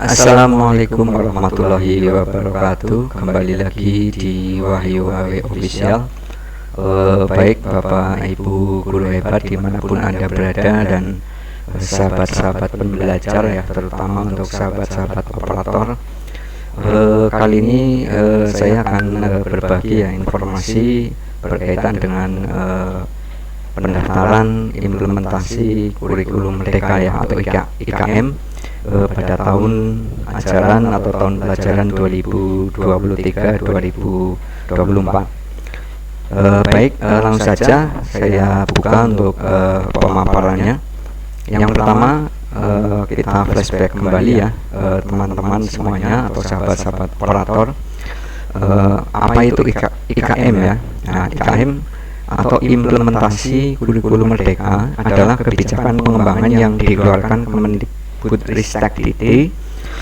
Assalamualaikum warahmatullahi wabarakatuh. Kembali lagi di Wahyu AW Official. Baik Bapak Ibu guru hebat dimanapun Anda berada, dan sahabat-sahabat pembelajar ya, terutama untuk sahabat-sahabat operator. Kali ini saya akan berbagi ya informasi berkaitan dengan pendaftaran implementasi kurikulum merdeka ya, atau IKM pada tahun ajaran atau tahun pelajaran 2023-2024. Baik, langsung saja saya buka untuk pemaparannya. Yang pertama, kita flashback kembali ya, teman-teman semuanya atau sahabat-sahabat operator. Apa itu IKM ya? Nah, IKM atau implementasi kurikulum merdeka adalah kebijakan pengembangan yang dikeluarkan Kemendikbudristek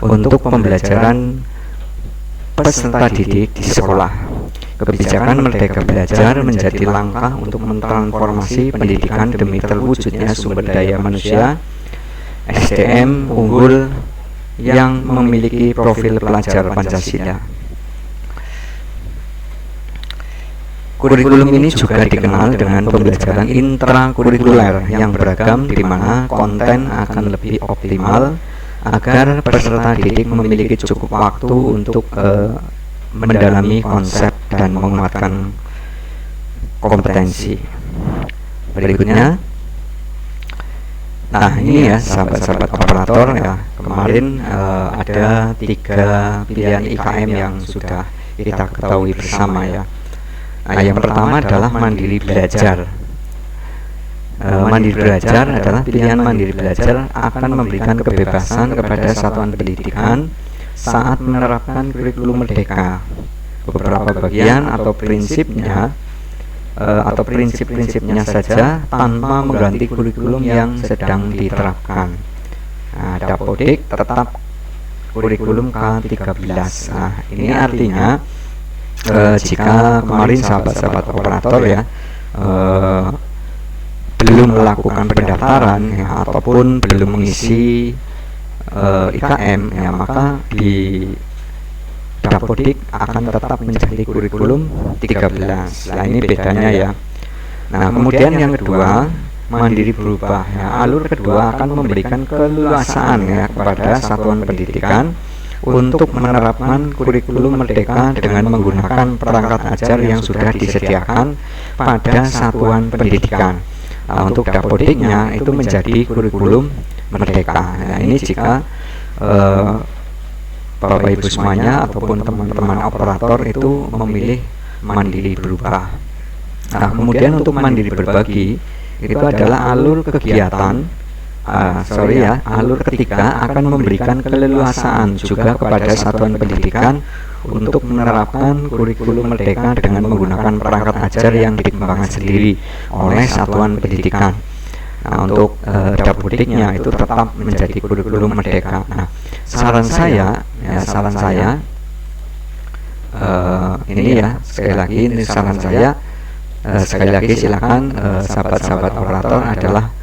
untuk pembelajaran peserta didik di sekolah. Kebijakan Merdeka Belajar menjadi langkah untuk mentransformasi pendidikan demi terwujudnya sumber daya manusia SDM unggul yang memiliki profil pelajar Pancasila. Kurikulum ini juga dikenal dengan pembelajaran intrakurikuler yang beragam, di mana konten akan lebih optimal agar peserta didik memiliki cukup waktu untuk mendalami konsep dan menguatkan kompetensi. Berikutnya, nah ini ya sahabat-sahabat operator ya, kemarin ada 3 pilihan IKM yang sudah kita ketahui bersama ya. Nah, yang pertama adalah mandiri belajar. Mandiri belajar adalah pilihan mandiri belajar akan memberikan kebebasan kepada satuan pendidikan saat menerapkan kurikulum merdeka. Beberapa bagian atau prinsipnya atau prinsip-prinsipnya saja tanpa mengganti kurikulum yang sedang diterapkan. Nah, Dapodik tetap kurikulum K13. Nah, ini artinya jika kemarin sahabat-sahabat operator ya belum melakukan pendaftaran ya, ataupun belum mengisi IKM ya, maka di Dapodik akan tetap menjadi kurikulum 13. Nah, ini bedanya ya. Nah, kemudian yang kedua, mandiri berubah ya. Alur kedua akan memberikan keleluasaan ya kepada satuan pendidikan untuk menerapkan kurikulum merdeka dengan menggunakan perangkat ajar yang sudah disediakan pada satuan pendidikan. Nah, untuk Dapodiknya itu menjadi kurikulum merdeka. Nah, ini jika Bapak Ibu semuanya ataupun teman-teman operator itu memilih mandiri berubah. Nah, kemudian untuk mandiri berbagi itu adalah alur kegiatan alur ketiga akan memberikan keleluasaan juga kepada satuan pendidikan untuk menerapkan kurikulum merdeka dengan menggunakan perangkat ajar yang dikembangkan sendiri oleh satuan pendidikan. Nah, untuk Dapodiknya itu tetap menjadi kurikulum merdeka. Nah, saran saya ini ya, sekali lagi ini saran saya, sekali lagi silakan sahabat-sahabat operator adalah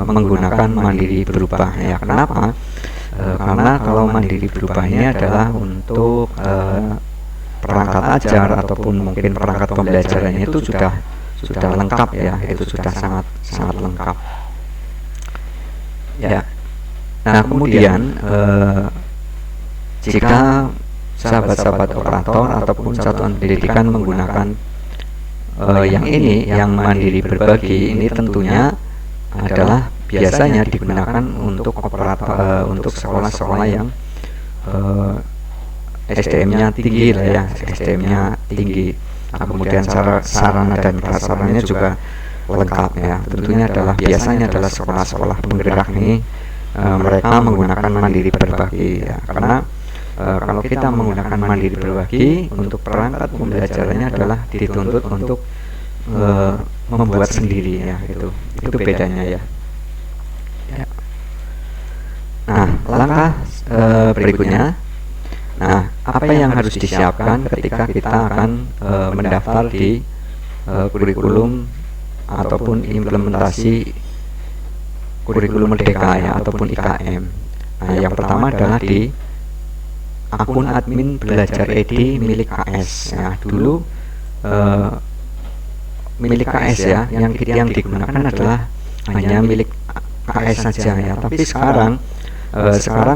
menggunakan mandiri berubah ya. Kenapa? Karena kalau mandiri berubah ini adalah untuk perangkat ajar ataupun mungkin perangkat pembelajarannya itu sudah lengkap ya, itu sudah sangat lengkap ya. Nah, kemudian jika sahabat-sahabat operator ataupun satuan pendidikan menggunakan yang ini, yang mandiri berbagi ini, tentunya adalah biasanya digunakan untuk operator untuk sekolah-sekolah yang SDM-nya tinggi lah ya, SDM-nya tinggi. Nah, kemudian sarana dan prasarannya juga lengkap ya. Tentunya biasanya adalah sekolah-sekolah penggerak ini mereka menggunakan mandiri berbagi ya, karena kalau kita menggunakan mandiri berbagi untuk perangkat pembelajarannya adalah dituntut untuk membuat sendiri ya, itu bedanya ya. Nah, langkah berikutnya, nah, apa yang harus disiapkan ketika kita akan mendaftar di kurikulum ataupun implementasi kurikulum merdeka ya, ataupun IKM. Nah, yang pertama adalah di akun admin belajar ED milik KS. Ya, dulu milik KS ya, yang digunakan adalah hanya milik KS saja ya. Tapi sekarang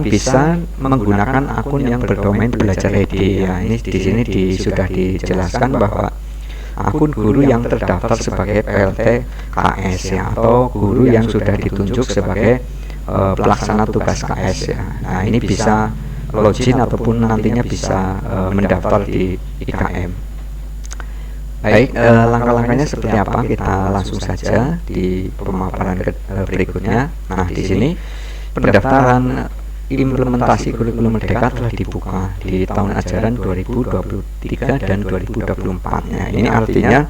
bisa menggunakan akun yang berdomain belajar ED ya. Ini di sini sudah dijelaskan bahwa akun guru yang terdaftar sebagai PLT KS ya, atau guru yang sudah ditunjuk sebagai pelaksana tugas KS ya. Nah, ini bisa login ataupun nantinya bisa mendaftar di IKM. Baik, langkah-langkahnya seperti apa? Kita langsung saja di pemaparan berikutnya. Nah, di sini pendaftaran implementasi kurikulum Merdeka telah dibuka di tahun ajaran 2023 dan 2024. Ya, ini artinya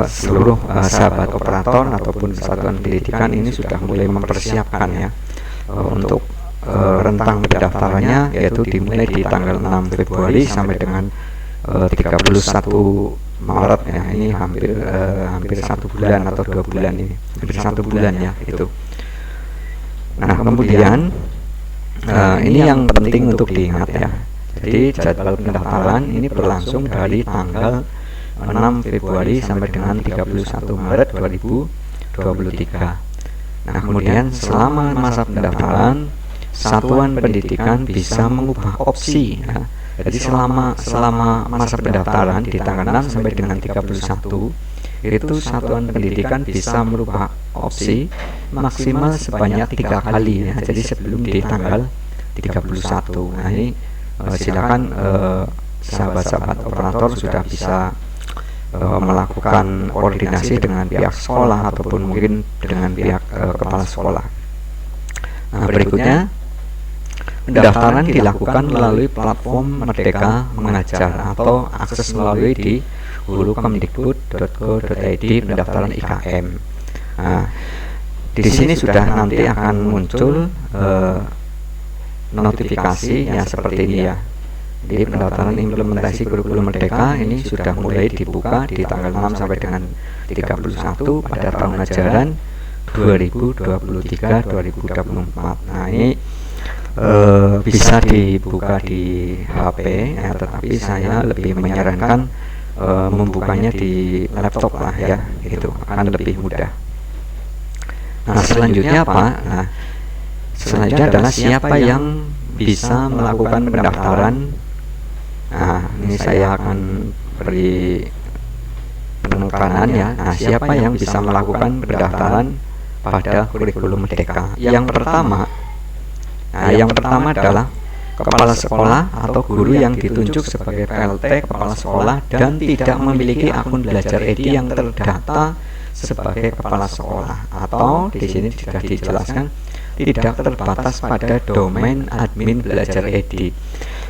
seluruh sahabat operator ataupun satuan pendidikan ini sudah mulai mempersiapkan ya untuk rentang pendaftarannya, yaitu dimulai di tanggal 6 Februari sampai dengan 31 Maret ya. Ini hampir 1 bulan atau 2 bulan, ini hampir 1 bulan ya itu. Nah, kemudian ini yang penting untuk diingat ya. Jadi jadwal pendaftaran ini berlangsung dari tanggal 6 Februari sampai dengan 31 Maret 2023. Nah, kemudian selama masa pendaftaran satuan pendidikan bisa mengubah opsi ya. Jadi selama masa pendaftaran di tanggal 6 sampai dengan 31 itu satuan pendidikan bisa merubah opsi maksimal sebanyak 3 kali ya. Jadi sebelum di tanggal 31. Nah, ini silakan sahabat-sahabat operator sudah bisa melakukan koordinasi dengan pihak sekolah ataupun mungkin dengan pihak kepala sekolah. Nah, berikutnya pendaftaran dilakukan melalui platform Merdeka Mengajar atau akses melalui di guru.kemdikbud.go.id pendaftaran IKM. Nah, di sini sudah nanti akan muncul notifikasi ya seperti ini ya. Jadi pendaftaran implementasi kurikulum Merdeka ini sudah mulai dibuka di tanggal 6 sampai dengan 31 pada tahun ajaran 2023-2024. Nah, ini bisa dibuka di HP ya, tetapi saya lebih menyarankan membukanya di laptop lah ya, itu akan lebih mudah. Nah, selanjutnya apa? Nah, selanjutnya adalah siapa yang bisa melakukan pendaftaran. Nah, ini saya akan beri penekanan ya. Nah, siapa yang bisa melakukan pendaftaran pada kurikulum Merdeka? Yang pertama adalah kepala sekolah atau guru yang ditunjuk sebagai PLT kepala sekolah dan tidak memiliki akun belajar ED yang terdata sebagai kepala sekolah, atau di sini sudah dijelaskan tidak terbatas pada domain admin belajar ED.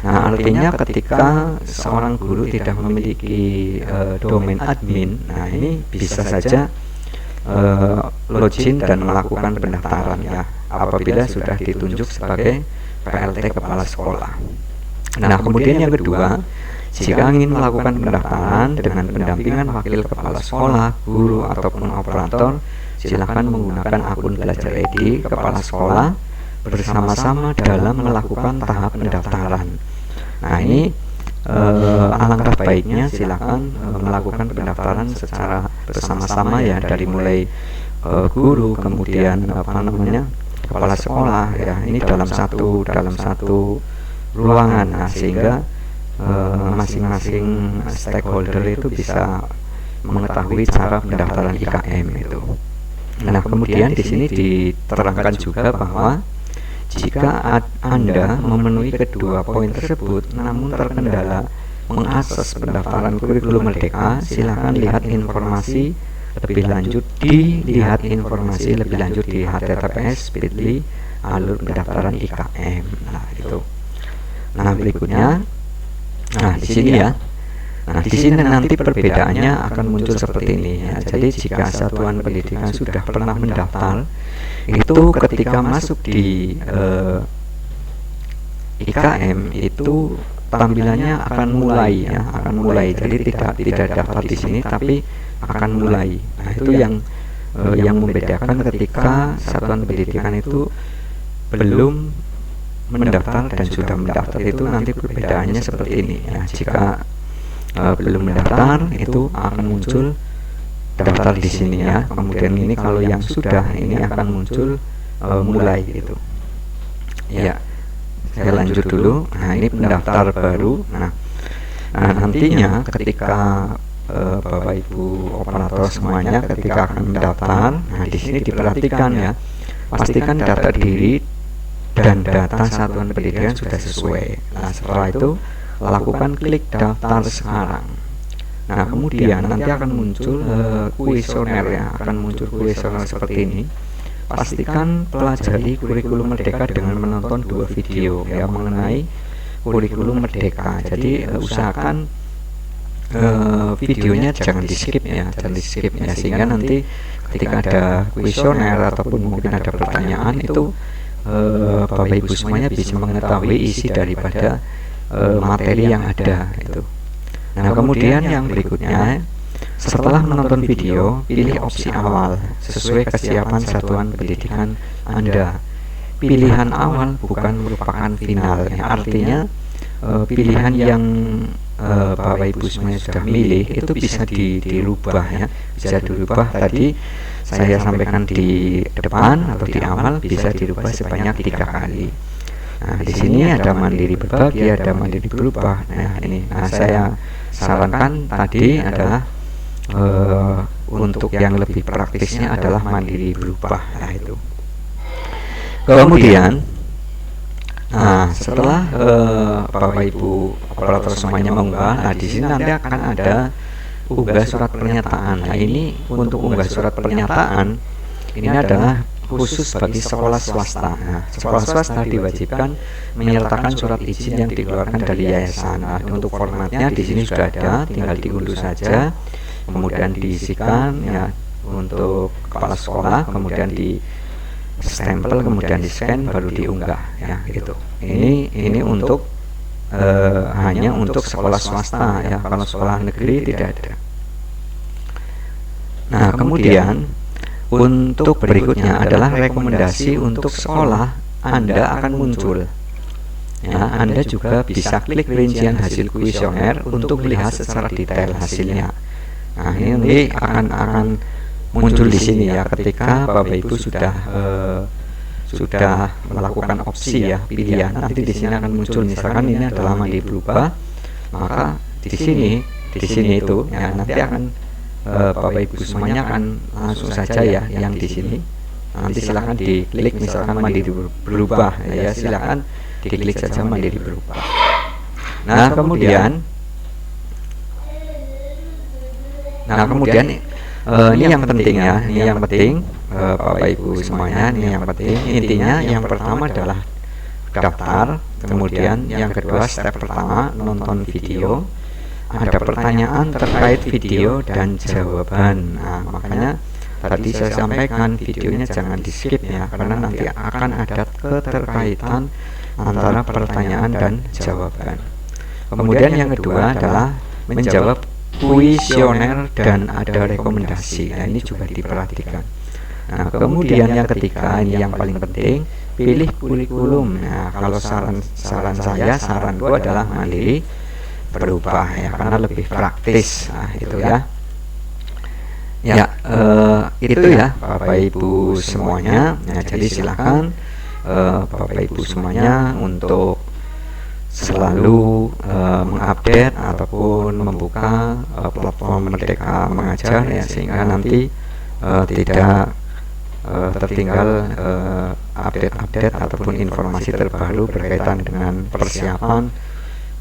Nah, artinya ketika seorang guru tidak memiliki domain admin, nah ini bisa saja login dan melakukan pendaftaran ya apabila sudah ditunjuk sebagai PLT kepala sekolah. Nah, kemudian yang kedua, jika ingin melakukan pendaftaran dengan pendampingan wakil kepala sekolah, guru ataupun operator, silakan menggunakan akun belajar ED kepala sekolah bersama-sama dalam melakukan tahap pendaftaran. Nah, ini alangkah baiknya silakan melakukan pendaftaran secara bersama-sama ya, dari mulai guru, kemudian kepala sekolah ya, ini dalam satu ruangan. Nah, sehingga masing-masing stakeholder itu bisa mengetahui cara pendaftaran IKM itu. Nah, kemudian di sini diterangkan juga bahwa jika Anda memenuhi kedua poin tersebut namun terkendala mengakses pendaftaran kurikulum Merdeka, silakan lihat informasi lebih lanjut di https://bit.ly alur pendaftaran IKM. Nah, itu. Nah, berikutnya, di sini ya. Nah, di sini nanti perbedaannya akan muncul seperti ini ya. Jadi jika satuan pendidikan sudah pernah mendaftar, itu ketika masuk di IKM itu tampilannya akan mulai. Jadi tidak daftar di sini tapi akan mulai. Nah, itu yang membedakan ketika satuan pendidikan itu belum mendaftar dan sudah mendaftar itu nanti perbedaannya seperti ini ya. Jika belum mendaftar itu akan muncul daftar di sini ya. Kemudian ini kalau yang sudah ini akan muncul mulai gitu ya. Saya lanjut dulu. Nah, ini pendaftar baru. Nah, nantinya ketika Bapak Ibu operator semuanya ketika akan mendaftar, nah di sini diperhatikan ya, pastikan data diri dan data satuan pendidikan sudah sesuai. Nah, setelah itu lakukan klik daftar sekarang. Nah, kemudian nanti akan muncul kuesioner ya, akan muncul kuesioner seperti ini. Pastikan pelajari kurikulum Merdeka dengan menonton 2 video ya mengenai kurikulum Merdeka. Jadi usahakan videonya jangan di skip ya, sehingga nanti ketika ada kuesioner ataupun mungkin ada pertanyaan itu Bapak Ibu semuanya bisa mengetahui isi daripada materi yang ada itu. Nah, kemudian yang berikutnya, setelah menonton video, pilih opsi awal sesuai kesiapan satuan pendidikan Anda. Pilihan awal bukan merupakan final ya, artinya pilihan yang Bapak Ibu semuanya sudah milih itu bisa dirubah ya, bisa dirubah. Tadi saya sampaikan di depan atau di awal bisa dirubah sebanyak 3 kali. Nah, di sini ada mandiri berbagi, ada mandiri berubah. Nah, ini saya sarankan tadi adalah untuk yang lebih praktisnya adalah mandiri berubah. Nah, itu. Kemudian setelah Bapak Ibu operator semuanya mengunggah, nah di sini nanti akan ada unggah surat pernyataan. Nah, ini untuk unggah surat pernyataan ini adalah khusus bagi sekolah swasta. Nah, sekolah swasta diwajibkan menyertakan surat izin yang dikeluarkan dari yayasan. Nah, untuk formatnya di sini sudah ada, tinggal diunduh saja, kemudian diisikan ya untuk kepala sekolah, kemudian di stempel, kemudian di scan, baru diunggah ya gitu. Ini untuk hanya untuk sekolah swasta ya, kalau sekolah negeri tidak ada. Nah, kemudian untuk berikutnya adalah rekomendasi untuk sekolah Anda akan muncul ya. Anda juga bisa klik rincian hasil kuesioner untuk melihat secara detail hasilnya. Nah, ini akan muncul di sini ya ketika Bapak Ibu sudah melakukan opsi ya, pilihan. Nanti di sini akan muncul misalkan ini adalah mandiri berubah, maka di sini itu ya nanti akan Bapak Ibu semuanya akan langsung saja ya yang di sini. Nanti silakan diklik misalkan mandiri berubah ya, silakan diklik saja mandiri berubah. Nah, kemudian ini yang penting ya, ini yang penting Bapak Ibu semuanya, ini yang penting. Intinya yang pertama adalah daftar, kemudian yang kedua step pertama nonton video, ada pertanyaan terkait video dan jawaban. Nah, makanya tadi saya sampaikan videonya jangan di skip ya, karena nanti akan ada keterkaitan antara pertanyaan dan jawaban. Kemudian yang kedua adalah menjawab kuesioner dan ada rekomendasi. Nah, ini juga diperhatikan. Nah, kemudian yang ketiga, ini yang paling penting, pilih kurikulum. Nah, kalau saran gua adalah mandiri berubah ya, karena lebih praktis. Nah, itu ya. Itu ya Bapak Ibu semuanya. Nah, jadi silakan Bapak Ibu semuanya untuk selalu mengupdate ataupun membuka platform Merdeka Mengajar ya, sehingga nanti tidak tertinggal update ataupun informasi terbaru berkaitan dengan persiapan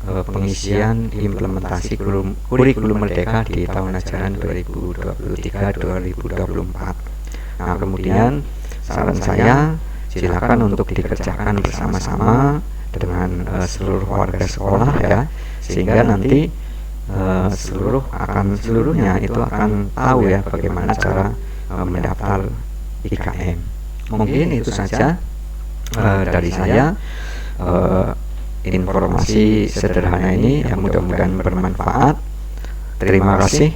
pengisian implementasi kurikulum Merdeka di tahun ajaran 2023-2024. Nah, kemudian saran saya silakan untuk dikerjakan bersama-sama dengan seluruh warga sekolah ya, sehingga nanti seluruhnya itu akan tahu ya bagaimana cara mendaftar IKM. Mungkin itu saja dari saya, informasi sederhana ini yang mudah-mudahan bermanfaat. Terima kasih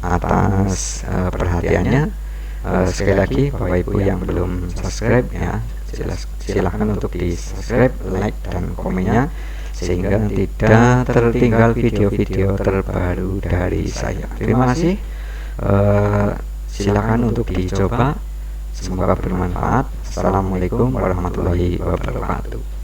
atas perhatiannya. Sekali lagi Bapak Ibu yang belum subscribe ya, Silahkan untuk di subscribe, like, dan komennya sehingga tidak tertinggal video-video terbaru dari saya. Terima kasih. Silakan untuk dicoba. Semoga bermanfaat. Assalamualaikum warahmatullahi wabarakatuh.